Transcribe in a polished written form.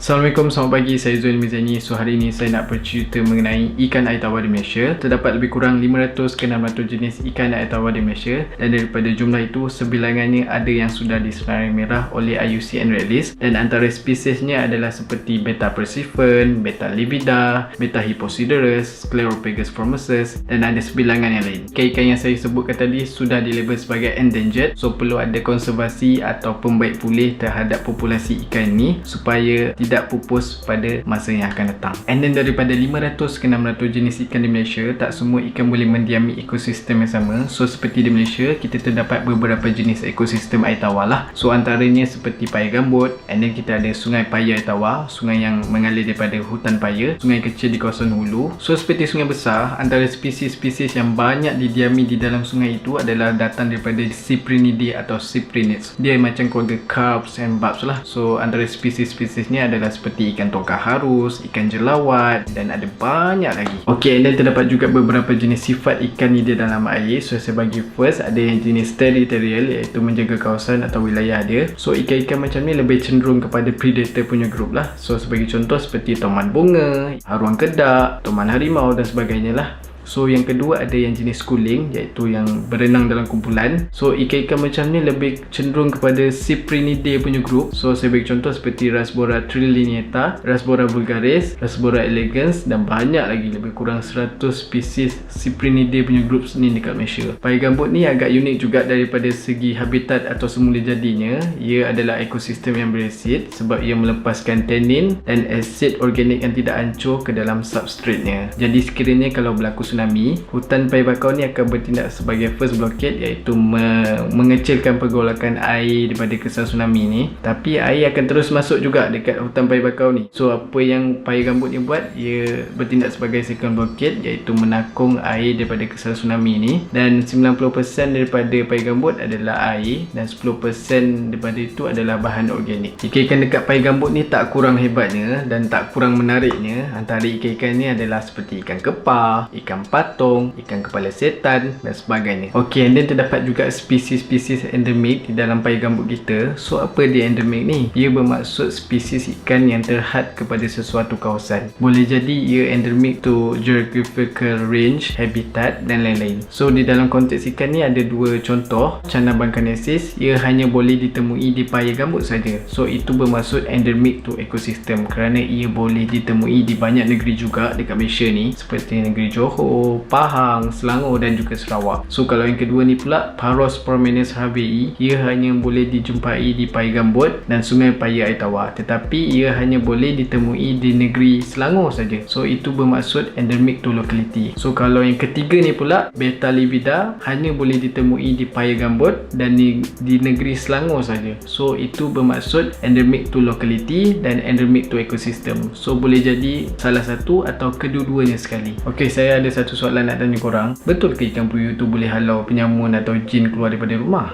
Assalamualaikum, selamat pagi, saya Zuhail Mizani. So hari ini saya nak bercerita mengenai ikan air tawar di Malaysia. Terdapat lebih kurang 500 ke 600 jenis ikan air tawar di Malaysia, dan daripada jumlah itu, sebilangannya ada yang sudah disenarai merah oleh IUCN Red List, dan antara spesiesnya adalah seperti Betta persifern, Betta livida, Betta hipposiderus, Scleropagus formosus, dan ada sebilangan yang lain. Ikan-ikan yang saya sebutkan tadi sudah dilabel sebagai endangered, so perlu ada konservasi atau pembaik pulih terhadap populasi ikan ini supaya tidak pupus pada masa yang akan datang. And then daripada 500 ke 600 jenis ikan di Malaysia, tak semua ikan boleh mendiami ekosistem yang sama. So seperti di Malaysia, kita terdapat beberapa jenis ekosistem air tawar lah. So antaranya seperti paya gambut, and then kita ada sungai paya air tawar, sungai yang mengalir daripada hutan paya, sungai kecil di kawasan hulu. So seperti sungai besar, antara spesies-spesies yang banyak didiami di dalam sungai itu adalah datang daripada Cyprinidae atau Cyprinids. Dia macam keluarga carps and barbs lah. So antara spesies-spesiesnya adalah seperti ikan tongkar harus, ikan jelawat, dan ada banyak lagi. Okay, dan terdapat juga beberapa jenis sifat ikan ni di dalam air. So saya bagi first, ada yang jenis territorial, iaitu menjaga kawasan atau wilayah dia. So ikan-ikan macam ni lebih cenderung kepada predator punya group lah. So sebagai contoh seperti toman bunga, haruang kedak, toman harimau dan sebagainya lah. So yang kedua ada yang jenis schooling, iaitu yang berenang dalam kumpulan. So ikan-ikan macam ni lebih cenderung kepada Cyprinidae punya group. So saya bagi contoh seperti Rasbora trilineata, Rasbora vulgaris, Rasbora elegans, dan banyak lagi, lebih kurang 100 spesies Cyprinidae punya group ni dekat Malaysia. Paya gambut ni agak unik juga daripada segi habitat atau semula jadinya. Ia adalah ekosistem yang beresid sebab ia melepaskan tannin dan asid organik yang tidak hancur ke dalam substrate-nya. Jadi sekiranya kalau berlaku tsunami, hutan paya bakau ni akan bertindak sebagai first blockade, iaitu mengecilkan pergolakan air daripada kesan tsunami ni. Tapi air akan terus masuk juga dekat hutan paya bakau ni. So apa yang paya gambut ni buat, ia bertindak sebagai second blockade, iaitu menakung air daripada kesan tsunami ni. Dan 90% daripada paya gambut adalah air, dan 10% daripada itu adalah bahan organik. Ikan-ikan dekat paya gambut ni tak kurang hebatnya dan tak kurang menariknya. Antara ikan-ikan ni adalah seperti ikan kepar, ikan patung, ikan kepala setan dan sebagainya. Okay, and then terdapat juga spesies-spesies endemik di dalam paya gambut kita. So apa dia endemik ni? Ia bermaksud spesies ikan yang terhad kepada sesuatu kawasan. Boleh jadi ia endemik to geographical range, habitat dan lain-lain. So di dalam konteks ikan ni ada dua contoh. Channa bancanesis, ia hanya boleh ditemui di paya gambut saja. So itu bermaksud endemik to ekosistem kerana ia boleh ditemui di banyak negeri juga dekat Malaysia ni, seperti negeri Johor, Pahang, Selangor dan juga Sarawak. So kalau yang kedua ni pula, Paros prominens harvey, ia hanya boleh dijumpai di paya gambut dan sungai paya air tawar, tetapi ia hanya boleh ditemui di negeri Selangor saja. So itu bermaksud endemic to locality. So kalau yang ketiga ni pula, Betta livida, hanya boleh ditemui di paya gambut dan di negeri Selangor saja. So itu bermaksud endemic to locality dan endemic to ecosystem. So boleh jadi salah satu atau kedua-duanya sekali. Okay, saya ada satu soalan nak tanya korang. Betul ke ikan puyuh tu boleh halau penyamun atau jin keluar daripada rumah?